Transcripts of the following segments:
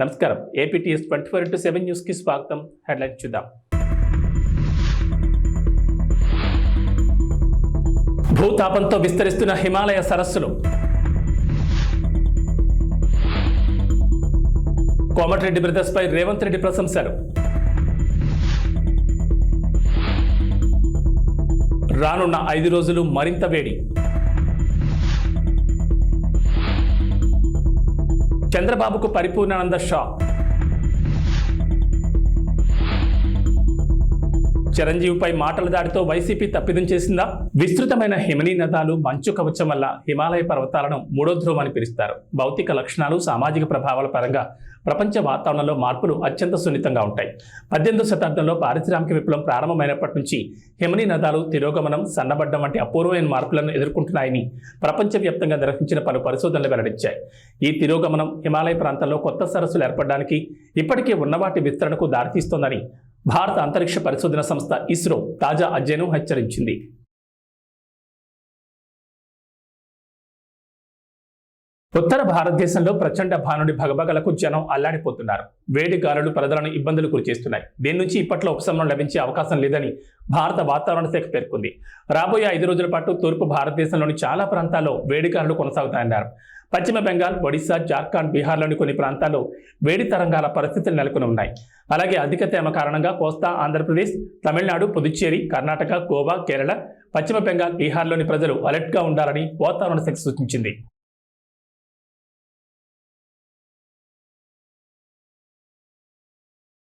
నమస్కారం. APTS 24/7 news కి స్వాగతం. హెడ్లైన్స్ చూద్దాం. భూతాపంతో విస్తరిస్తున్న హిమాలయ సరస్సులు. కోమటిరెడ్డి బ్రదర్స్ పై రేవంత్ రెడ్డి ప్రశంసలు. రానున్న 5 రోజులు మరింత వేడి. చంద్రబాబుకు పరిపూర్ణానంద షాక్. చిరంజీవిపై మాటల దాడితో వైసీపీ తప్పిదం చేసిందా? విస్తృతమైన హిమనీ నదాలు మంచు కవచం వల్ల హిమాలయ పర్వతాలను మూడో ధ్రువం అని పిలుస్తారు. భౌతిక లక్షణాలు, సామాజిక ప్రభావాల పరంగా ప్రపంచ వాతావరణంలో మార్పులు అత్యంత సున్నితంగా ఉంటాయి. 18వ శతాబ్దంలో పారిశ్రామిక విప్లవం ప్రారంభమైనప్పటి నుంచి హిమనీ నదాలు తిరోగమనం, సన్నబడ్డం వంటి అపూర్వమైన మార్పులను ఎదుర్కొంటున్నాయని ప్రపంచవ్యాప్తంగా నిర్వహించిన పలు పరిశోధనలు వెల్లడించాయి. ఈ తిరోగమనం హిమాలయ ప్రాంతాల్లో కొత్త సరస్సులు ఏర్పడడానికి, ఇప్పటికే ఉన్నవాటి విస్తరణకు దారితీస్తోందని భారత అంతరిక్ష పరిశోధన సంస్థ ఇస్రో తాజా అధ్యయనం హెచ్చరించింది. ఉత్తర భారతదేశంలో ప్రచండ భానుడి భగభగలకు జనం అల్లాడిపోతున్నారు. వేడి గాలులు ప్రజలను ఇబ్బందులు గురిచేస్తున్నాయి. దీని నుంచి ఇప్పట్లో ఉపశమనం లభించే అవకాశం లేదని భారత వాతావరణ శాఖ పేర్కొంది. రాబోయే 5 రోజుల పాటు తూర్పు భారతదేశంలోని చాలా ప్రాంతాల్లో వేడి గాలులు కొనసాగుతాయన్నారు. పశ్చిమ బెంగాల్, ఒడిశా, జార్ఖండ్, బీహార్లోని కొన్ని ప్రాంతాల్లో వేడి తరంగాల పరిస్థితులు నెలకొని ఉన్నాయి. అలాగే అధిక తేమ కారణంగా కోస్తా ఆంధ్రప్రదేశ్, తమిళనాడు, పుదుచ్చేరి, కర్ణాటక, గోవా, కేరళ, పశ్చిమ బెంగాల్, బీహార్లోని ప్రజలు అలర్ట్గా ఉండాలని వాతావరణ శాఖ సూచించింది.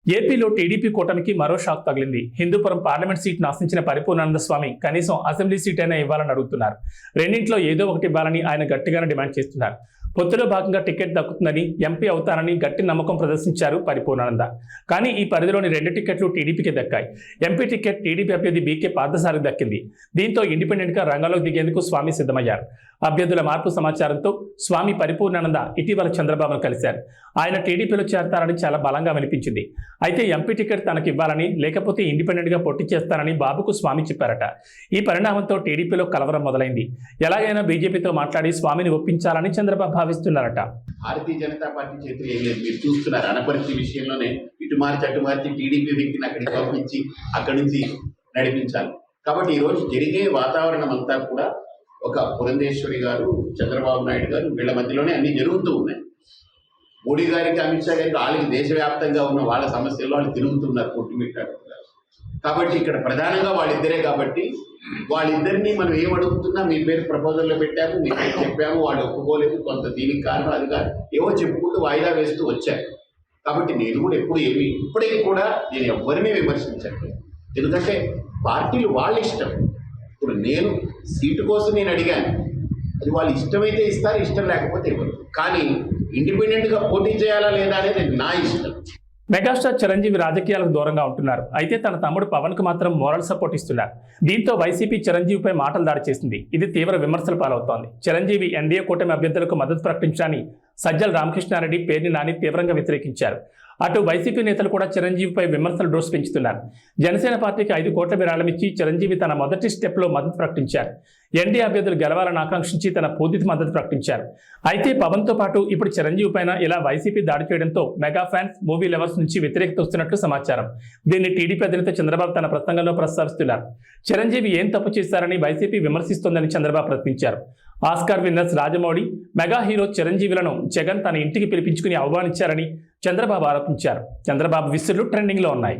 ఏపీలో టీడీపీ కూటమికి మరో షాక్ తగిలింది. హిందూపురం పార్లమెంట్ సీట్ను ఆశించిన పరిపూర్ణానంద స్వామి కనీసం అసెంబ్లీ సీట్ అయినా ఇవ్వాలని అడుగుతున్నారు. రెండింటిలో ఏదో ఒకటి ఇవ్వాలని ఆయన గట్టిగానే డిమాండ్ చేస్తున్నారు. పొత్తులో భాగంగా టికెట్ దక్కుతుందని, ఎంపీ అవుతానని గట్టి నమ్మకం ప్రదర్శించారు పరిపూర్ణానంద. కానీ ఈ పరిధిలోని 2 టికెట్లు టీడీపీకి దక్కాయి. ఎంపీ టికెట్ టీడీపీ అభ్యర్థి బీకే పార్థసారథికి దక్కింది. దీంతో ఇండిపెండెంట్గా రంగంలోకి దిగేందుకు స్వామి సిద్ధమయ్యారు. అభ్యర్థుల మార్పు సమాచారంతో స్వామి పరిపూర్ణానంద ఇటీవల చంద్రబాబును కలిశారు. ఆయన టీడీపీలో చేరతారని చాలా బలంగా వినిపించింది. అయితే ఎంపీ టికెట్ తనకు ఇవ్వాలని, లేకపోతే ఇండిపెండెంట్గా పోటీ చేస్తానని బాబుకు స్వామి చెప్పారట. ఈ పరిణామంతో టీడీపీలో కలవరం మొదలైంది. ఎలాగైనా బీజేపీతో మాట్లాడి స్వామిని ఒప్పించాలని చంద్రబాబు భావిస్తున్నారట. భారతీయ జనతా పార్టీ చేతులు ఏం లేదు. మీరు చూస్తున్నారు, అనపర్తి విషయంలోనే ఇటు మార్చి అటు మార్చి టీడీపీ వ్యక్తిని అక్కడికి పంపించి అక్కడి నుంచి నడిపించాలి. కాబట్టి ఈరోజు జరిగే వాతావరణం అంతా కూడా ఒక పురంధేశ్వరి గారు, చంద్రబాబు నాయుడు గారు, వీళ్ళ మధ్యలోనే అన్ని జరుగుతూ ఉన్నాయి. మోడీ గారికి, అమిత్ షా గారికి, వాళ్ళకి దేశవ్యాప్తంగా ఉన్న వాళ్ళ సమస్యల్లో వాళ్ళు తిరుగుతున్నారు, కొట్టుమిట్టాడుతున్నారు. కాబట్టి ఇక్కడ ప్రధానంగా వాళ్ళిద్దరే. కాబట్టి వాళ్ళిద్దరినీ మనం ఏం అడుగుతున్నా, మీ పేరు ప్రపోజల్లో పెట్టాము, మీ పేరు చెప్పాము, వాళ్ళు ఒప్పుకోలేదు, కొంత దీనికి కారణం అది కాదు, ఏవో చెప్పుకుంటూ వాయిదా వేస్తూ వచ్చారు. కాబట్టి నేను కూడా ఇప్పటికీ కూడా నేను ఎవరిని విమర్శించట్లేదు. ఎందుకంటే పార్టీలు వాళ్ళ ఇష్టం. ఇప్పుడు నేను సీటు కోసం నేను అడిగాను, అది వాళ్ళు ఇష్టమైతే ఇస్తారు, ఇష్టం లేకపోతే ఇవ్వరు. కానీ ఇండిపెండెంట్గా పోటీ చేయాలా లేదా అనేది నా ఇష్టం. మెగాస్టార్ చిరంజీవి రాజకీయాలకు దూరంగా ఉంటున్నారు. అయితే తన తమ్ముడు పవన్ కు మాత్రం మోరల్ సపోర్ట్ ఇస్తున్నారు. దీంతో వైసీపీ చిరంజీవిపై మాటలు దాడి చేసింది. ఇది తీవ్ర విమర్శల పాలవుతోంది. చిరంజీవి ఎన్డీఏ కూటమి అభ్యర్థులకు మద్దతు ప్రకటించడాన్ని సజ్జల రామకృష్ణారెడ్డి, పేర్ని నాని తీవ్రంగా వ్యతిరేకించారు. అటు వైసీపీ నేతలు కూడా చిరంజీవిపై విమర్శలు డోసు పెంచుతున్నారు. జనసేన పార్టీకి 5 కోట్ల విరాళం ఇచ్చి చిరంజీవి తన మొదటి స్టెప్లో మద్దతు ప్రకటించారు. ఎన్డీఏ అభ్యర్థులు గెలవాలని ఆకాంక్షించి తన పూర్తి మద్దతు ప్రకటించారు. అయితే పవన్తో పాటు ఇప్పుడు చిరంజీవి పైన ఇలా వైసీపీ దాడి చేయడంతో మెగా ఫ్యాన్స్, మూవీ లవర్స్ నుంచి వ్యతిరేకత వస్తున్నట్లు సమాచారం. దీన్ని టీడీపీ అధినేత చంద్రబాబు తన ప్రసంగంలో ప్రస్తావిస్తున్నారు. చిరంజీవి ఏం తప్పు చేశారని వైసీపీ విమర్శిస్తోందని చంద్రబాబు ప్రశ్నించారు. Oscar winners Rajamouli, mega hero చిరంజీవులను జగన్ తన ఇంటికి పిలిపించుకుని ఆహ్వానించారని చంద్రబాబు ఆరోపించారు. చంద్రబాబు విసులు ట్రెండింగ్లో ఉన్నాయి.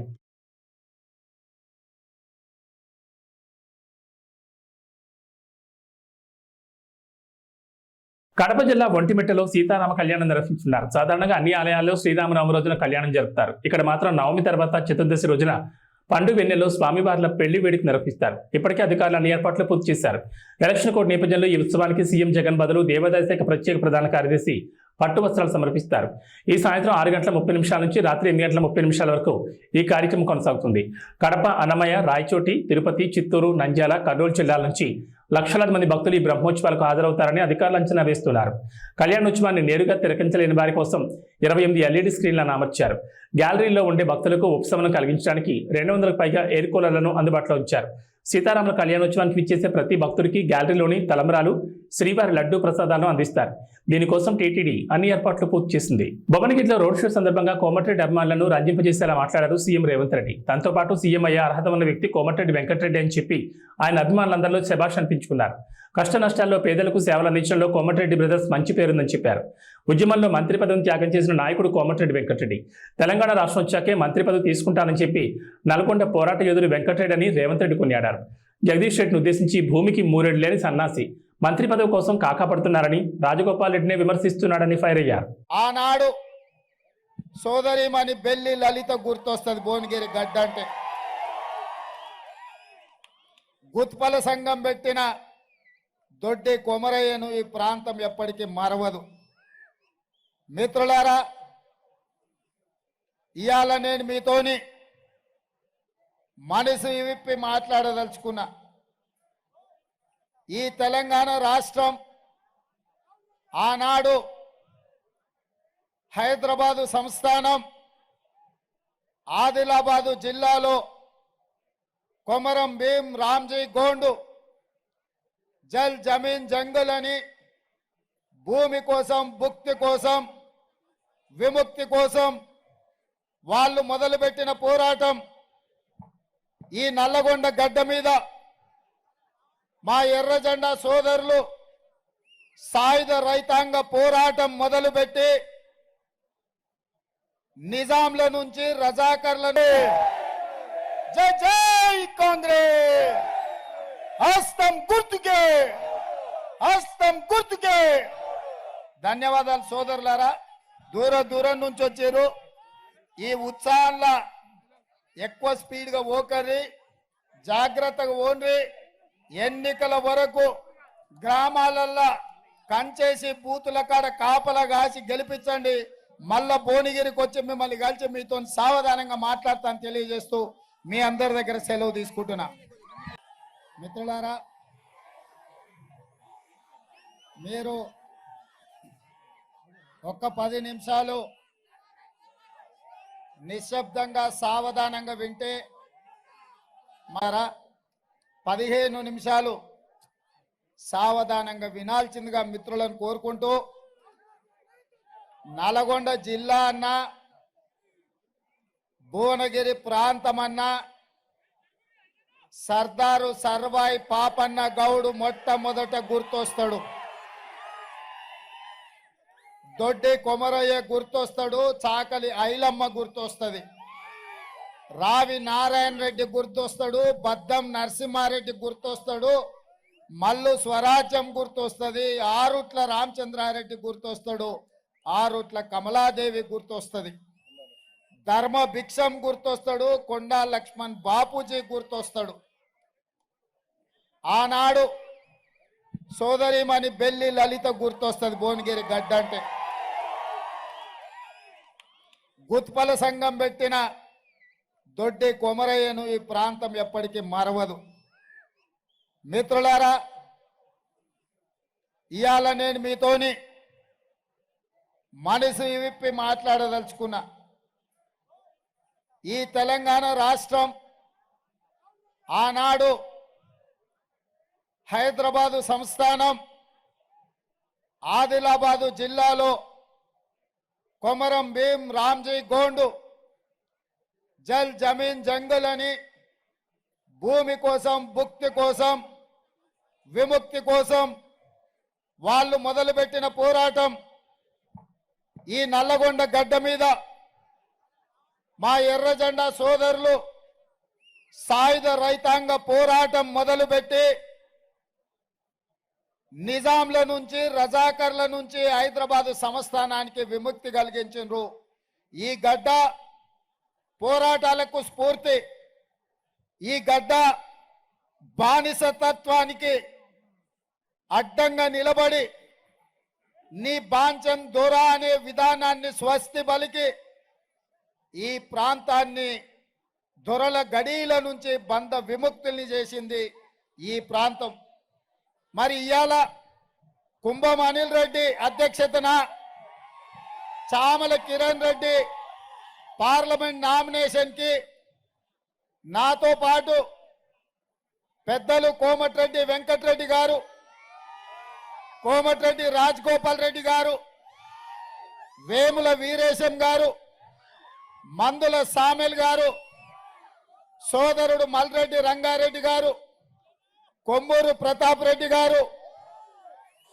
కడప జిల్లా ఒంటిమిట్టలో సీతారామ కళ్యాణం నిర్వహించున్నారు. సాధారణంగా అన్ని ఆలయాల్లో శ్రీరామనవమి రోజున కళ్యాణం జరుపుతారు. ఇక్కడ మాత్రం నవమి తర్వాత చతుర్దశి రోజున పండు వెన్నెల్లో స్వామివార్ల పెళ్లి వేడుక నిర్వహిస్తారు. ఇప్పటికే అధికారులు అన్ని ఏర్పాట్లు పూర్తి చేశారు. ఎలక్షన్ కోడ్ నేపథ్యంలో ఈ ఉత్సవానికి సీఎం జగన్ బదులు దేవాదాయ శాఖ ప్రత్యేక ప్రధాన కార్యదర్శి పట్టు వస్త్రాలు సమర్పిస్తారు. ఈ సాయంత్రం 6:30 నుంచి రాత్రి 8:30 వరకు ఈ కార్యక్రమం కొనసాగుతుంది. కడప, అన్నమయ్య, రాయచోటి, తిరుపతి, చిత్తూరు, నంద్యాల, కర్నూలు జిల్లాల నుంచి లక్షలాది మంది భక్తులు ఈ బ్రహ్మోత్సవాలకు హాజరవుతారని అధికారులు అంచనా వేస్తున్నారు. కళ్యాణోత్సవాన్ని నేరుగా తిలకించలేని వారి కోసం 28 LED స్క్రీన్లను అమర్చారు. గ్యాలరీలో ఉండే భక్తులకు ఉపశమనం కలిగించడానికి 200కు పైగా ఎయిర్ కూలర్లను అందుబాటులో ఉంచారు. సీతారాముల కళ్యాణోత్సవానికి విచ్చేసే ప్రతి భక్తుడికి గ్యాలరీలోని తలంబ్రాలు, శ్రీవారి లడ్డూ ప్రసాదాలను అందిస్తారు. దీనికోసం టీటీడీ అన్ని ఏర్పాట్లు పూర్తి చేసింది. భువనగిరిలో రోడ్ షో సందర్భంగా కోమటిరెడ్డి అభిమానులను రంజింపజేసేలా మాట్లాడారు సీఎం రేవంత్ రెడ్డి. దాంతో పాటు సీఎం అయ్యే అర్హత ఉన్న వ్యక్తి కోమటిరెడ్డి వెంకటరెడ్డి అని చెప్పి ఆయన అభిమానులందరిలో శభాష్ అనిపించుకున్నారు. కష్ట నష్టాల్లో పేదలకు సేవలు అందించడంలో కోమటిరెడ్డి బ్రదర్స్ మంచి పేరుందని చెప్పారు. ఉద్యమంలో మంత్రి పదవిని త్యాగం చేసిన నాయకుడు కోమటిరెడ్డి వెంకటరెడ్డి. తెలంగాణ రాష్ట్రం వచ్చాకే మంత్రి పదవి తీసుకుంటానని చెప్పి నల్గొండ పోరాట యోధుడు వెంకటరెడ్డి అని రేవంత్ రెడ్డి కొనియాడారు. జగదీష్ రెడ్డిని ఉద్దేశించి భూమికి మూరెడు లేని సన్నాసి మంత్రి పదవి కోసం కాకాపడుతున్నారని, రాజగోపాల్ రెడ్డినే విమర్శిస్తున్నాడని ఫైర్ అయ్యారు. ఆనాడు సోదరిమణి బెల్లి లలిత గుర్తొస్తుంది. భువనగిరి గడ్డ అంటే గుత్పల సంఘం పెట్టిన దొడ్డి కొమరయ్యను ఈ ప్రాంతం ఎప్పటికీ మరవదు. మిత్రులారా, ఇవాళ నేను మీతోని మనసు విప్పి మాట్లాడదలుచుకున్నా. ఈ తెలంగాణ రాష్ట్రం ఆనాడు హైదరాబాదు సంస్థానం ఆదిలాబాదు జిల్లాలో కొమరం భీం రామ్జీ గోండు జల్ జమీన్ జంగల్ అని భూమి కోసం, భుక్తి కోసం, విముక్తి కోసం వాళ్ళు మొదలుపెట్టిన పోరాటం ఈ నల్లగొండ గడ్డ మీద మా ఎర్రజెండా సోదరులు సాయుధ రైతాంగ పోరాటం మొదలుపెట్టి నిజాంల నుంచి రజాకర్లను జై జై కాంగ్రెస్ హస్తం గుర్తుకే, హస్తం గుర్తుకే. ధన్యవాదాలు సోదరులారా. దూరం నుంచి వచ్చారు. ఈ ఉత్సాహంలో ఎక్కువ స్పీడ్గా ఓకర్రి, జాగ్రత్తగా ఓన్రి. ఎన్నికల వరకు గ్రామాలల్లో కంచేసి బూతుల కాడ కాపలా కాసి గెలిపించండి. మళ్ళా భువనగిరికి వచ్చి మిమ్మల్ని కలిసి మీతో సావధానంగా మాట్లాడతాను తెలియజేస్తూ మీ అందరి దగ్గర సెలవు తీసుకుంటున్నా. మిత్రులారా, మీరు ఒక్క 10 నిమిషాలు నిశ్శబ్దంగా సావధానంగా వింటే, మరా 15 నిమిషాలు సావధానంగా వినాల్సిందిగా మిత్రులను కోరుకుంటూ, నల్గొండ జిల్లా అన్నా, భువనగిరి ప్రాంతం అన్నా, సర్దారు సర్వాయి పాపన్న గౌడు మొట్టమొదట గుర్తొస్తాడు. దొడ్డి కొమరయ్య గుర్తొస్తాడు. చాకలి ఐలమ్మ గుర్తొస్తుంది. రావి నారాయణ రెడ్డి గుర్తొస్తాడు. బద్దం నరసింహారెడ్డి గుర్తొస్తాడు. మల్లు స్వరాజ్యం గుర్తొస్తుంది. ఆరుట్ల రామచంద్రారెడ్డి గుర్తొస్తాడు. ఆరుట్ల కమలాదేవి గుర్తొస్తుంది. ధర్మ భిక్షం గుర్తొస్తాడు. కొండా లక్ష్మణ్ బాపూజీ గుర్తొస్తాడు. ఆనాడు సోదరిమణి బెల్లి లలిత గుర్తొస్తుంది. భువనగిరి గడ్డ అంటే గుత్పల సంఘం పెట్టిన దొడ్డి కొమరయ్యను ఈ ప్రాంతం ఎప్పటికీ మరవదు. మిత్రులారా, ఇవాళ నేను మీతోని మనసు విప్పి మాట్లాడదలుచుకున్నా. ఈ తెలంగాణ రాష్ట్రం ఆనాడు హైదరాబాదు సంస్థానం ఆదిలాబాదు జిల్లాలో కొమరం భీం రామ్జీ గోండు జల్ జమీన్ జంగల్ అని భూమి కోసం, భుక్తి కోసం, విముక్తి కోసం వాళ్ళు మొదలుపెట్టిన పోరాటం ఈ నల్లగొండ గడ్డ మీద మా ఎర్రజెండా సోదరులు సాయుధ రైతాంగ పోరాటం మొదలుపెట్టి నిజాంల నుంచి, రజాకర్ల నుంచి హైదరాబాదు సంస్థానానికి విముక్తి కలిగించారు. ఈ గడ్డ పోరాటాలకు స్ఫూర్తి. ఈ గడ్డ బానిసతత్వానికి అడ్డంగా నిలబడి నీ బాంచం దొర అనే విధానాన్ని స్వస్తి పలికి ఈ ప్రాంతాన్ని దొరల గడీల నుంచి బంధ విముక్తుల్ని చేసింది ఈ ప్రాంతం. మరి ఇవాళ కుంభం అనిల్ రెడ్డి అధ్యక్షతన చామల కిరణ్ రెడ్డి పార్లమెంట్ నామినేషన్ కి నాతో పాటు పెద్దలు కోమటిరెడ్డి వెంకటరెడ్డి గారు, కోమటిరెడ్డి రాజగోపాల్ రెడ్డి గారు, వేముల వీరేశం గారు, మందుల సామెల్ గారు, సోదరుడు మల్రెడ్డి రంగారెడ్డి గారు, కొమ్మూరు ప్రతాప్ రెడ్డి గారు,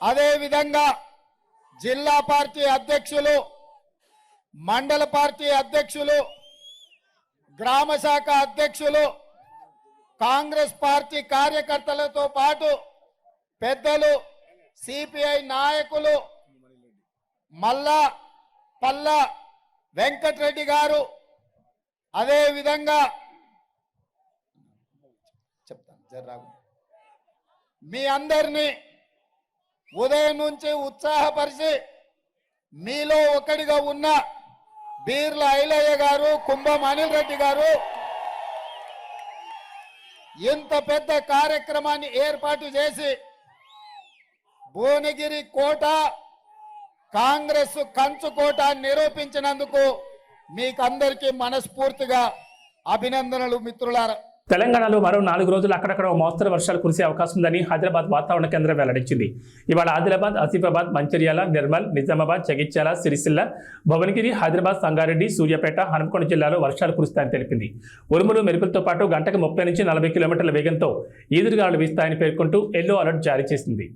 అదేవిధంగా జిల్లా పార్టీ అధ్యక్షులు, మండల పార్టీ అధ్యక్షులు, గ్రామ శాఖ అధ్యక్షులు, కాంగ్రెస్ పార్టీ కార్యకర్తలతో పాటు పెద్దలు, సిపిఐ నాయకులు, మల్లా పల్లా వెంకటరెడ్డి గారు, అదేవిధంగా చెప్తాను జర్రాగు, మీ అందరినీ ఉదయం నుంచి ఉత్సాహపరిచి మీలో ఒకటిగా ఉన్న బీర్ల ఐలయ్య గారు, కుంభం అనిల్ రెడ్డి గారు ఇంత పెద్ద కార్యక్రమాన్ని ఏర్పాటు చేసి భువనగిరి కోట కాంగ్రెస్ కంచు కోట నిరూపించినందుకు మీకందరికీ మనస్ఫూర్తిగా అభినందనలు మిత్రులారా. తెలంగాణలో మరో 4 రోజులు అక్కడక్కడ మోస్తరు వర్షాలు కురిసే అవకాశం ఉందని హైదరాబాద్ వాతావరణ కేంద్రం వెల్లడించింది. ఇవాళ ఆదిలాబాద్, ఆసిఫాబాద్, మంచిర్యాల, నిర్మల్, నిజామాబాద్, జగిత్యాల, సిరిసిల్ల, భువనగిరి, హైదరాబాద్, సంగారెడ్డి, సూర్యాపేట, హనుమకొండ జిల్లాలో వర్షాలు కురుస్తాయని తెలిపింది. ఉరుములు, మెరుపులతో పాటు గంటకు 30 నుంచి 40 కిలోమీటర్ల వేగంతో ఈదురుగాలు వీస్తాయని పేర్కొంటూ ఎల్లో అలర్ట్ జారీ చేసింది.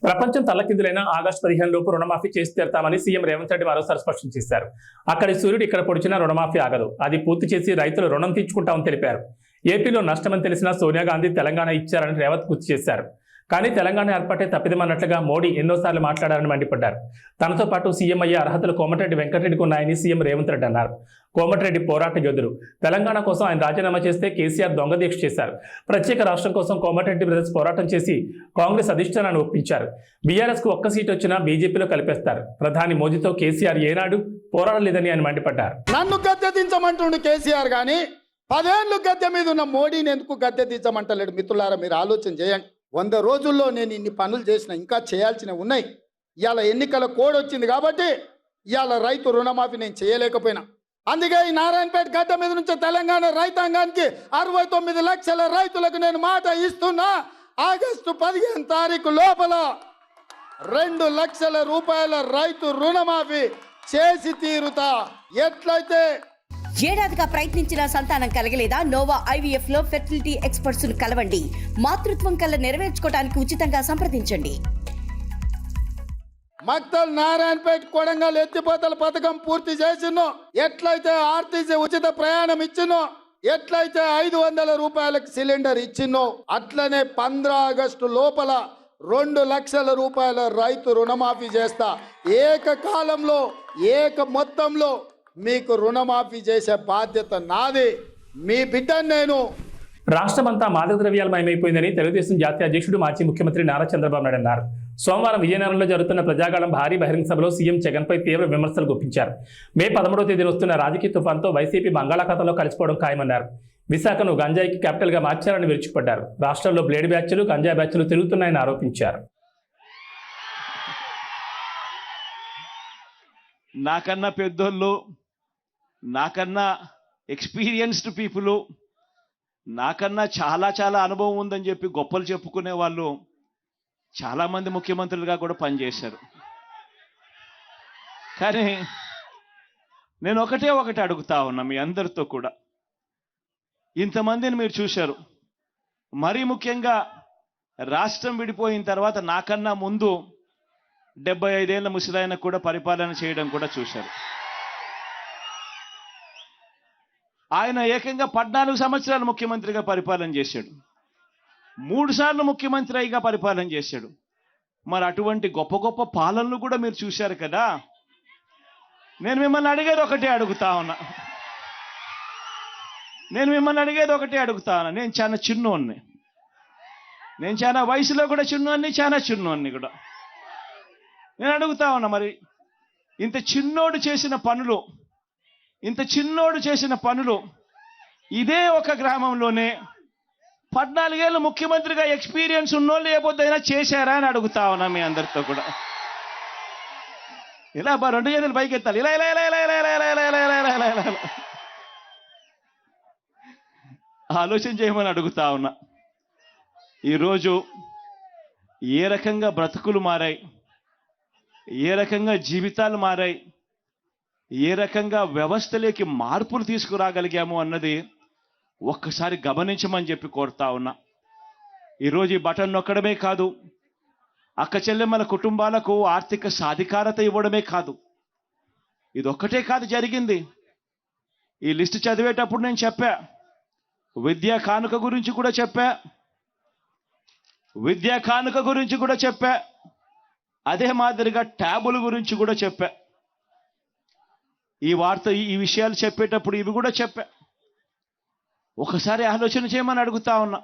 ప్రపంచం తల్లకిందులైన ఆగస్టు 15 లోపు రుణమాఫీ చేసి తీరుతామని సీఎం రేవంత్ రెడ్డి మరోసారి స్పష్టం చేశారు. అక్కడి సూర్యుడు ఇక్కడ పొడిచినా రుణమాఫీ ఆగదు, అది పూర్తి చేసి రైతులు రుణం తీర్చుకుంటామని తెలిపారు. ఏపీలో నష్టమని తెలిసినా సోనియా గాంధీ తెలంగాణ ఇచ్చారని రేవంత్ గుర్తు చేశారు. కానీ తెలంగాణ ఏర్పాటే తప్పిదమన్నట్లుగా మోడీ ఎన్నోసార్లు మాట్లాడారని మండిపడ్డారు. తనతో పాటు సీఎం అయ్యే అర్హతలు కోమటిరెడ్డి వెంకటరెడ్డికి ఉన్నాయని సీఎం రేవంత్ రెడ్డి అన్నారు. కోమటిరెడ్డి పోరాట యోధుడు. తెలంగాణ కోసం ఆయన రాజీనామా చేస్తే కేసీఆర్ దొంగ దీక్ష చేశారు. ప్రత్యేక రాష్ట్రం కోసం కోమటిరెడ్డి బ్రదర్స్ పోరాటం చేసి కాంగ్రెస్ అధిష్టానాన్ని ఒప్పించారు. బీఆర్ఎస్కు ఒక్క సీటు వచ్చినా బీజేపీలో కలిపేస్తారు. ప్రధాని మోదీతో కేసీఆర్ ఏనాడు పోరాడలేదని ఆయన మండిపడ్డారు. నన్ను గద్దె దించమంటుండు కేసీఆర్ గాని 10 ఏళ్ళు గద్దె మీద ఉన్న మోడీని ఎందుకు గద్దె దించమంటలేడు? మిత్రులారా, మీరు ఆలోచన చేయండి. 100 రోజుల్లో నేను ఇన్ని పనులు చేసిన, ఇంకా చేయాల్సినవి ఉన్నాయి. ఇవాళ ఎన్నికల కోడ్ వచ్చింది కాబట్టి ఇవాళ రైతు రుణమాఫీ నేను చేయలేకపోయినా. అందుకే ఈ నారాయణపేట గడ్డ మీద నుంచి తెలంగాణ రైతాంగానికి 69 లక్షల రైతులకు నేను మాట ఇస్తున్నా. ఆగస్టు 15 తారీఖు లోపల 2 లక్షల రూపాయల రైతు రుణమాఫీ చేసి తీరుతా. ఎట్లయితే ఏడాదిగా ప్రయత్నించిన సంతానం కలగలేదా? నోవా ఐవీఎఫ్ లో ఫెర్టిలిటీ ఎక్స్పర్ట్స్ ను కలవండి. మాతృత్వం కల్లా నెరవేర్చుకోవడానికి ఉచితంగా సంప్రదించండి. మక్తల్, నారాయణపేట, కొడంగల్ ఎత్తిపోతల పథకం పూర్తి చేసినో, ఎట్లయితే ఆర్టీసీ ఉచిత ప్రయాణం ఇచ్చినో, ఎట్లయితే 500 రూపాయలకు సిలిండర్ ఇచ్చినో, అట్లనే 15 ఆగస్టు లోపల 2 లక్షల రూపాయల రైతు రుణమాఫీ చేస్తా. ఏకకాలంలో మొత్తంలో మీకు రుణమాఫీ చేసే బాధ్యత నాది. మీ బిడ్డను నేను. రాష్ట్రమంతా మాదక ద్రవ్యాలమయమైపోయిందని తెలుగుదేశం జాతీయ అధ్యక్షుడు, మాజీ ముఖ్యమంత్రి నారా చంద్రబాబు నాయుడు అన్నారు. సోమవారం విజయనగరంలో జరుగుతున్న ప్రజాగాళం భారీ బహిరంగ సభలో సీఎం జగన్పై తీవ్ర విమర్శలు గుప్పించారు. మే 13వ తేదీన వస్తున్న రాజకీయ తుఫాన్తో వైసీపీ బంగాళాఖాతంలో కలిసిపోవడం ఖాయమన్నారు. విశాఖను గంజాయికి క్యాపిటల్గా మార్చారని విరుచుకుపడ్డారు. రాష్ట్రంలో బ్లేడ్ బ్యాచ్లు, గంజాయి బ్యాచ్లు తిరుగుతున్నాయని ఆరోపించారు. నాకన్నా పెద్దోళ్ళు, నాకన్నా ఎక్స్పీరియన్స్డ్ పీపుల్, నాకన్నా చాలా చాలా అనుభవం ఉందని చెప్పి గొప్పలు చెప్పుకునే వాళ్ళు చాలామంది ముఖ్యమంత్రులుగా కూడా పనిచేశారు. కానీ నేను ఒకటే అడుగుతా ఉన్నా మీ అందరితో కూడా. ఇంతమందిని మీరు చూశారు. మరీ ముఖ్యంగా రాష్ట్రం విడిపోయిన తర్వాత నాకన్నా ముందు 75 ఏళ్ల ముసలాయనకు కూడా పరిపాలన చేయడం కూడా చూశారు. ఆయన ఏకంగా 14 సంవత్సరాలు ముఖ్యమంత్రిగా పరిపాలన చేశాడు. 3 సార్లు ముఖ్యమంత్రిగా పరిపాలన చేశాడు. మరి అటువంటి గొప్ప గొప్ప పాలనలు కూడా మీరు చూశారు కదా. నేను మిమ్మల్ని అడిగేది ఒకటే అడుగుతా ఉన్నా. నేను చాలా చిన్నోన్ని, నేను చాలా వయసులో కూడా చిన్నోన్ని, చాలా చిన్నోన్ని కూడా. నేను అడుగుతా ఉన్నా, మరి ఇంత చిన్నోడు చేసిన పనులు ఇంత చిన్నోడు చేసిన పనులు ఇదే ఒక గ్రామంలోనే 14 ఏళ్ళు ముఖ్యమంత్రిగా ఎక్స్పీరియన్స్ ఉన్నోళ్ళు ఏ పొద్దుైనా చేశారా అని అడుగుతా ఉన్నా మీ అందరితో కూడా. ఇలా 2 చేతులు పైకి ఎత్తాలి, ఇలా ఇలా ఇలా ఇలా ఇలా ఇలా ఇలా ఇలా ఇలా ఇలా ఇలా ఇలా ఇలా ఆలోచన చేయమని అడుగుతా ఉన్నా. ఈరోజు ఏ రకంగా బ్రతుకులు మారాయి, ఏ రకంగా జీవితాలు మారాయి, ఏ రకంగా వ్యవస్థలోకి మార్పులు తీసుకురాగలిగాము అన్నది ఒక్కసారి గమనించమని చెప్పి కోరుతా ఉన్నా. ఈరోజు ఈ బటన్ నొక్కడమే కాదు, అక్క చెల్లెమ్మల కుటుంబాలకు ఆర్థిక సాధికారత ఇవ్వడమే కాదు, ఇదొక్కటే కాదు జరిగింది. ఈ లిస్టు చదివేటప్పుడు నేను చెప్పా, విద్యా కానుక గురించి కూడా చెప్పా, విద్యా కానుక గురించి కూడా చెప్పా, అదే మాదిరిగా ట్యాబుల గురించి కూడా చెప్పా. ఈ విషయాలు చెప్పేటప్పుడు ఇవి కూడా చెప్పా. ఒకసారి ఆలోచన చేయమని అడుగుతా ఉన్నా.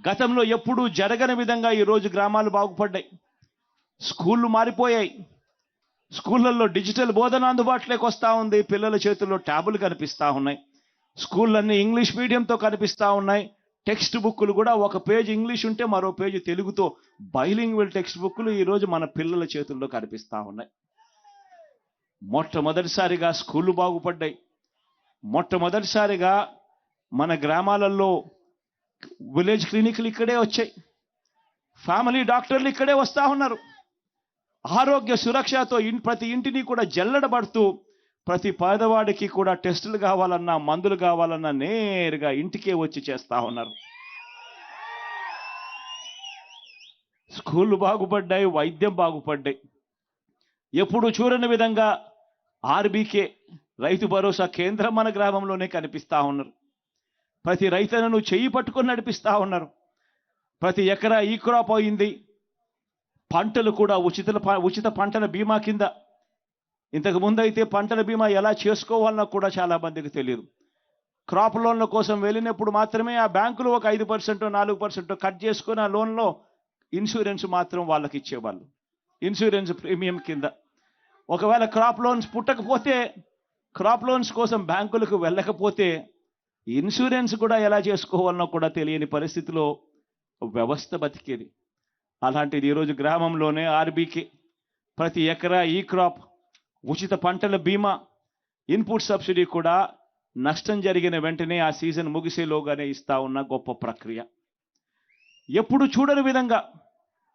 గతంలో ఎప్పుడూ జరగని విధంగా ఈరోజు గ్రామాలు బాగుపడ్డాయి. స్కూళ్ళు మారిపోయాయి, స్కూళ్ళల్లో డిజిటల్ బోధన అందుబాటులోకి వస్తూ ఉంది, పిల్లల చేతుల్లో ట్యాబులు కనిపిస్తూ ఉన్నాయి, స్కూళ్ళన్నీ ఇంగ్లీష్ మీడియంతో కనిపిస్తూ ఉన్నాయి. టెక్స్ట్ బుక్కులు కూడా ఒక పేజ్ ఇంగ్లీష్ ఉంటే మరో పేజ్ తెలుగుతో బైలింగ్వల్ టెక్స్ట్ బుక్కులు ఈరోజు మన పిల్లల చేతుల్లో కనిపిస్తూ ఉన్నాయి. మొట్టమొదటిసారిగా స్కూళ్ళు బాగుపడ్డాయి. మొట్టమొదటిసారిగా మన గ్రామాలలో విలేజ్ క్లినిక్లు ఇక్కడే వచ్చాయి, ఫ్యామిలీ డాక్టర్లు ఇక్కడే వస్తూ ఉన్నారు. ఆరోగ్య సురక్షతో ప్రతి ఇంటిని కూడా జల్లెడబడుతూ ప్రతి పేదవాడికి కూడా టెస్టులు కావాలన్నా మందులు కావాలన్నా నేరుగా ఇంటికే వచ్చి చేస్తూ ఉన్నారు. స్కూళ్ళు బాగుపడ్డాయి, వైద్యం బాగుపడ్డాయి. ఎప్పుడు చూడని విధంగా ఆర్బీకే రైతు భరోసా కేంద్రం మన గ్రామంలోనే కనిపిస్తూ ఉన్నారు. ప్రతి రైతులను చెయ్యి పట్టుకొని నడిపిస్తూ ఉన్నారు. ప్రతి ఎకరా ఈ క్రాప్ అయింది. పంటలు కూడా ఉచిత పంటల బీమా కింద. ఇంతకు ముందు అయితే పంటల బీమా ఎలా చేసుకోవాలన్నా కూడా చాలా మందికి తెలియదు. క్రాప్ లోన్ల కోసం వెళ్ళినప్పుడు మాత్రమే ఆ బ్యాంకులు ఒక 5% 4% కట్ చేసుకొని ఆ లోన్లో ఇన్సూరెన్స్ మాత్రం వాళ్ళకి ఇచ్చేవాళ్ళు, ఇన్సూరెన్స్ ప్రీమియం కింద. ఒకవేళ క్రాప్ లోన్స్ పుట్టకపోతే, క్రాప్ లోన్స్ కోసం బ్యాంకులకు వెళ్ళకపోతే ఇన్సూరెన్స్ కూడా ఎలా చేసుకోవాలన్నా కూడా తెలియని పరిస్థితిలో వ్యవస్థ బతికేది. అలాంటిది ఈరోజు గ్రామంలోనే ఆర్బీకే ప్రతి ఎకరా ఈ క్రాప్, ఉచిత పంటల బీమా, ఇన్పుట్ సబ్సిడీ కూడా నష్టం జరిగిన వెంటనే ఆ సీజన్ ముగిసేలోగానే ఇస్తా ఉన్న గొప్ప ప్రక్రియ. ఎప్పుడు చూడని విధంగా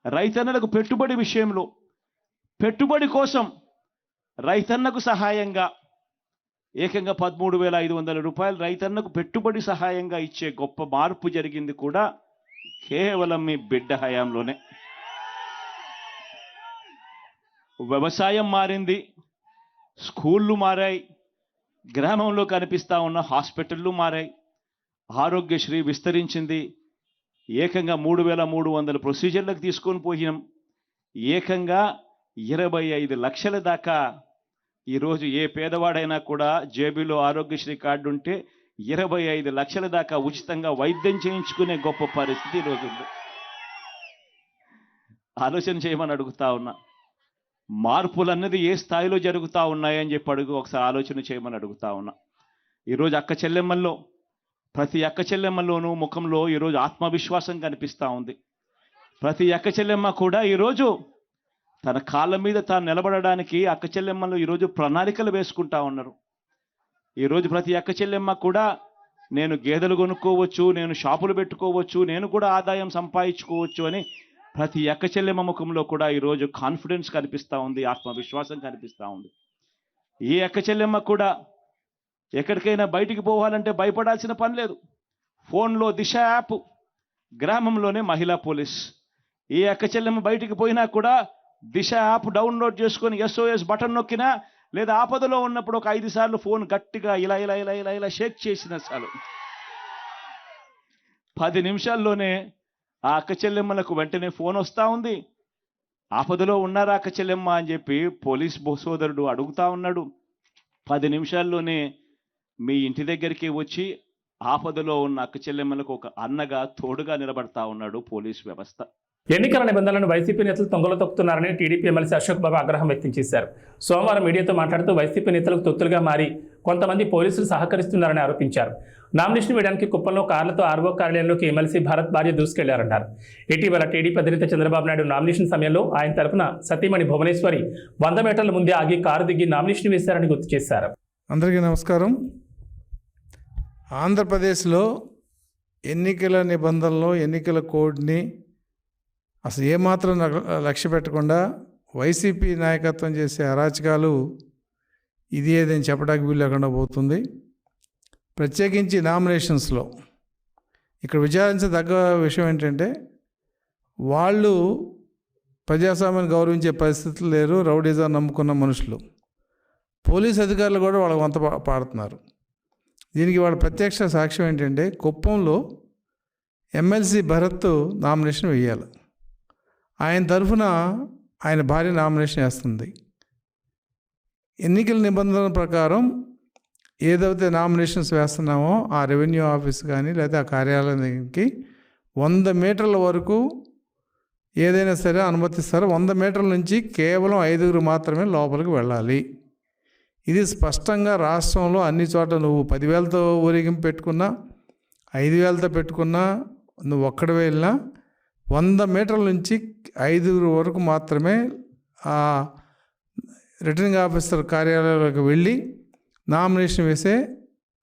రైతన్నలకు పెట్టుబడి విషయంలో, పెట్టుబడి కోసం రైతన్నకు సహాయంగా ఏకంగా 13,500 రూపాయలు రైతన్నకు పెట్టుబడి సహాయంగా ఇచ్చే గొప్ప మార్పు జరిగింది కూడా కేవలం మీ బిడ్డ హయాంలోనే. వ్యవసాయం మారింది, స్కూళ్ళు మారాయి, గ్రామంలో కనిపిస్తూ ఉన్న హాస్పిటళ్ళు మారాయి, ఆరోగ్యశ్రీ విస్తరించింది. ఏకంగా 3,300 ప్రొసీజర్లకు తీసుకొని పోయినాం. ఏకంగా 25 లక్షల దాకా ఈరోజు ఏ పేదవాడైనా కూడా జేబీలో ఆరోగ్యశ్రీ కార్డు ఉంటే 25 లక్షల దాకా ఉచితంగా వైద్యం చేయించుకునే గొప్ప పరిస్థితి ఈరోజు ఉంది. ఆలోచన చేయమని అడుగుతా ఉన్నా. మార్పులు అన్నది ఏ స్థాయిలో జరుగుతూ ఉన్నాయని చెప్పి ఒకసారి ఆలోచన చేయమని అడుగుతా ఉన్నా. ఈరోజు అక్క చెల్లెమ్మల్లో, ప్రతి అక్క చెల్లెమ్మల్లోనూ ముఖంలో ఈరోజు ఆత్మవిశ్వాసం కనిపిస్తూ ఉంది. ప్రతి అక్క చెల్లెమ్మ కూడా ఈరోజు తన కాళ్ళ మీద తాను నిలబడడానికి అక్క చెల్లెమ్మలు ఈరోజు ప్రణాళికలు వేసుకుంటా ఉన్నారు. ఈరోజు ప్రతి అక్క చెల్లెమ్మ కూడా నేను గేదెలు కొనుక్కోవచ్చు, నేను షాపులు పెట్టుకోవచ్చు, నేను కూడా ఆదాయం సంపాదించుకోవచ్చు అని ప్రతి అక్క చెల్లెమ్మ ముఖంలో కూడా ఈరోజు కాన్ఫిడెన్స్ కనిపిస్తూ ఉంది, ఆత్మవిశ్వాసం కనిపిస్తూ ఉంది. ఈ అక్క చెల్లెమ్మ కూడా ఎక్కడికైనా బయటికి పోవాలంటే భయపడాల్సిన పని లేదు. ఫోన్లో దిశ యాప్, గ్రామంలోనే మహిళా పోలీస్. ఈ అక్క చెల్లెమ్మ బయటికి పోయినా కూడా దిశ యాప్ డౌన్లోడ్ చేసుకొని SOS బటన్ నొక్కినా, లేదా ఆపదలో ఉన్నప్పుడు ఒక 5 సార్లు ఫోన్ గట్టిగా ఇలా ఇలా ఇలా ఇలా ఇలా షేక్ చేసిన చాలు 10 నిమిషాల్లోనే ఆ అక్క చెల్లెమ్మలకు వెంటనే ఫోన్ వస్తూ ఉంది. ఆపదలో ఉన్నారా అక్క చెల్లెమ్మ అని చెప్పి పోలీస్ సోదరుడు అడుగుతా ఉన్నాడు. 10 నిమిషాల్లోనే మీ ఇంటి దగ్గరికి వచ్చి ఆపదలో ఉన్న అక్క చెల్లెమ్మలకు ఒక అన్నగా తోడుగా నిలబడతా ఉన్నాడు పోలీస్ వ్యవస్థ. ఎన్నికల నిబంధనలను వైసీపీ నేతలు తొంగలో తొక్కుతున్నారని టీడీపీ ఎమ్మెల్సీ అశోక్ బాబు ఆగ్రహం వ్యక్తం చేశారు. సోమవారం మీడియాతో మాట్లాడుతూ వైసీపీ నేతలకు తొత్తులుగా మారి కొంతమంది పోలీసులు సహకరిస్తున్నారని ఆరోపించారు. నామినేషన్ వేయడానికి కుప్పంలో కార్లతో ఆర్వో కార్యాలయంలోకి ఎమ్మెల్సీ భరత్ భార్య దూసుకెళ్లారన్నారు. ఇటీవల టీడీపీ అధినేత చంద్రబాబు నాయుడు నామినేషన్ సమయంలో ఆయన తరపున సతీమణి భువనేశ్వరి 100 మీటర్ల ముందే ఆగి కారు దిగి నామినేషన్ వేశారని గుర్తు చేశారు. అందరికీ నమస్కారం. ఆంధ్రప్రదేశ్లో ఎన్నికల నిబంధనలు, ఎన్నికల కోడ్ని అసలు ఏమాత్రం లక్ష్య పెట్టకుండా వైసీపీ నాయకత్వం చేసే అరాచకాలు ఇది ఏదని చెప్పడానికి వీలు లేకుండా పోతుంది. ప్రత్యేకించి నామినేషన్స్లో ఇక్కడ విచారించదగ్గ విషయం ఏంటంటే, వాళ్ళు ప్రజాస్వామ్యాన్ని గౌరవించే పరిస్థితులు లేరు. రౌడీజం నమ్ముకున్న మనుషులు, పోలీస్ అధికారులు కూడా వాళ్ళకి వంత పాడుతున్నారు. దీనికి వాళ్ళ ప్రత్యక్ష సాక్ష్యం ఏంటంటే, కుప్పంలో ఎమ్మెల్సీ భరత్ నామినేషన్ వేయాలి. ఆయన తరఫున ఆయన భార్య నామినేషన్ వేస్తుంది. ఎన్నికల నిబంధనల ప్రకారం ఏదైతే నామినేషన్స్ వేస్తున్నామో ఆ రెవెన్యూ ఆఫీస్ కానీ లేదా ఆ కార్యాలయానికి 100 మీటర్ల వరకు ఏదైనా సరే అనుమతిస్తారు. 100 మీటర్ల నుంచి కేవలం 5 మాత్రమే లోపలికి వెళ్ళాలి. ఇది స్పష్టంగా రాష్ట్రంలో అన్ని చోట్ల నువ్వు 10,000తో ఊరేగింపు పెట్టుకున్నా, 5,000తో పెట్టుకున్నా, నువ్వు ఒక్కడే వెళ్ళినా 100 మీటర్ల నుంచి 5 వరకు మాత్రమే ఆ రిటర్నింగ్ ఆఫీసర్ కార్యాలయంలోకి వెళ్ళి నామినేషన్ వేసే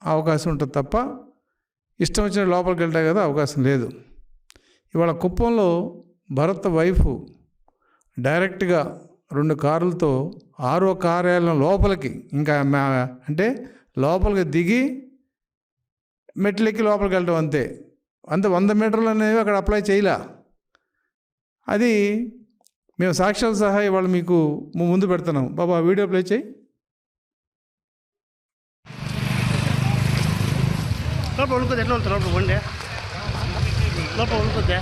అవకాశం ఉంటుంది తప్ప ఇష్టం వచ్చిన లోపలికి వెళ్తాయి కదా అవకాశం లేదు. ఇవాళ కుప్పంలో భరత్ వైఫ్ డైరెక్ట్గా 2 కార్లతో ఆరో కార్యాలయం లోపలికి, ఇంకా అంటే లోపలికి దిగి మెట్లెక్కి లోపలికి వెళ్ళడం అంతే. 100 మీటర్లు అనేవి అక్కడ అప్లై చేయలే. అది మేము సాక్ష్యాలు సహా ఇవాళ మీకు ముందు పెడుతున్నాం. బాబా వీడియో ప్లే చేయి. లోపల ఉడుకుద్ది, ఎట్లా వెళ్తారు లోపల వండే లోపల ఉడుకుద్ది.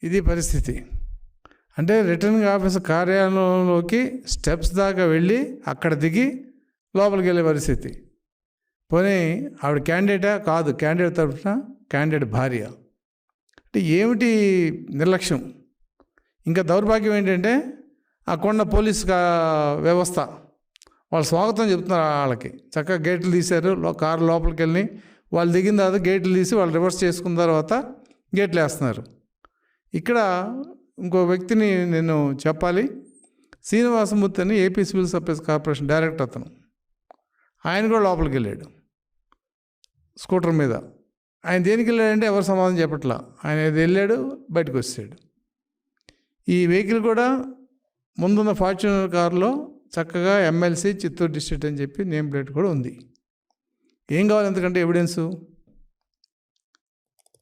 ఇది పరిస్థితి. అంటే రిటర్నింగ్ ఆఫీసర్ కార్యాలయంలోకి స్టెప్స్ దాకా వెళ్ళి అక్కడ దిగి లోపలికి వెళ్ళే పరిస్థితి. పోనీ ఆవిడ క్యాండిడేటా? కాదు, క్యాండిడేట్ తరఫున క్యాండిడేట్ భార్య. అంటే ఏమిటి నిర్లక్ష్యం. ఇంకా దౌర్భాగ్యం ఏంటంటే, అక్కడ పోలీస్ వ్యవస్థ వాళ్ళు స్వాగతం చెప్తున్నారు. వాళ్ళకి చక్కగా గేట్లు తీశారు. కారు లోపలికి వెళ్ళి వాళ్ళు దిగిన తర్వాత గేట్లు తీసి వాళ్ళు రివర్స్ చేసుకున్న తర్వాత గేట్లు వేస్తున్నారు. ఇక్కడ ఇంకో వ్యక్తిని నేను చెప్పాలి. శ్రీనివాసమూర్తి అని AP civil supplies corporation director అతను. ఆయన కూడా లోపలికి వెళ్ళాడు స్కూటర్ మీద. ఆయన దేనికి వెళ్ళాడంటే ఎవరు సమాధానం చెప్పట్లా. ఆయన వెళ్ళాడు, బయటకు వచ్చాడు. ఈ వెహికల్ కూడా ముందున్న ఫార్చ్యూనర్ కారులో చక్కగా ఎమ్మెల్సీ చిత్తూరు డిస్ట్రిక్ట్ అని చెప్పి నేమ్ ప్లేట్ కూడా ఉంది. ఏం కావాలి ఎందుకంటే ఎవిడెన్సు?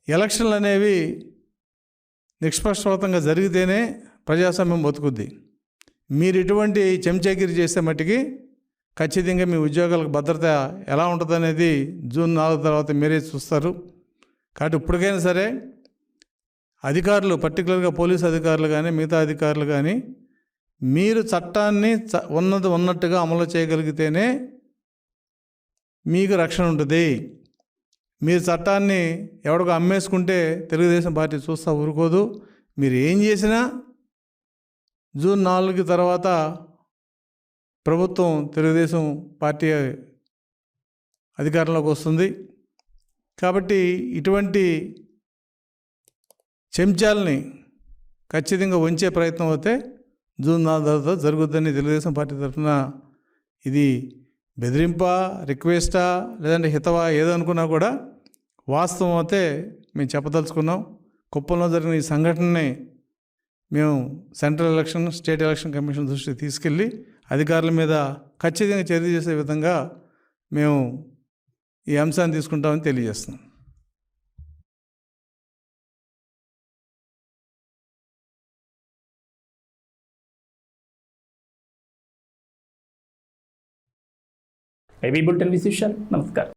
ఎలక్షన్లు అనేవి నిష్పక్షపాతంగా జరిగితేనే ప్రజాస్వామ్యం బతుకుద్ది. మీరు ఇటువంటి చెంచాగిరి చేసే మట్టికి ఖచ్చితంగా మీ ఉద్యోగాలకు భద్రత ఎలా ఉంటుందనేది జూన్ 4 తర్వాత మీరే చూస్తారు. కాబట్టి ఇప్పటికైనా సరే అధికారులు, పర్టికులర్గా పోలీసు అధికారులు కానీ మిగతా అధికారులు కానీ, మీరు చట్టాన్ని ఉన్నది ఉన్నట్టుగా అమలు చేయగలిగితేనే మీకు రక్షణ ఉంటుంది. మీరు చట్టాన్ని ఎవడికో అమ్మేసుకుంటే తెలుగుదేశం పార్టీ చూస్తూ ఊరుకోదు. మీరు ఏం చేసినా జూన్ 4 తర్వాత ప్రభుత్వం, తెలుగుదేశం పార్టీ అధికారంలోకి వస్తుంది. కాబట్టి ఇటువంటి చెంచాలని ఖచ్చితంగా ఉంచే ప్రయత్నం అయితే జూన్ 4 తర్వాత జరుగుద్దని తెలుగుదేశం పార్టీ తరఫున ఇది బెదిరింపా, రిక్వెస్టా, లేదంటే హితవా ఏదనుకున్నా కూడా వాస్తవం అయితే మేము చెప్పదలుచుకున్నాం. కుప్పంలో జరిగిన ఈ సంఘటనని మేము central election, state election commission దృష్టికి తీసుకెళ్ళి అధికారుల మీద ఖచ్చితంగా చర్య చేసే విధంగా మేము ఈ అంశాన్ని తీసుకుంటామని తెలియజేస్తున్నాం. ఏబీ బులెటిన్ విశేషాలు. నమస్కారం.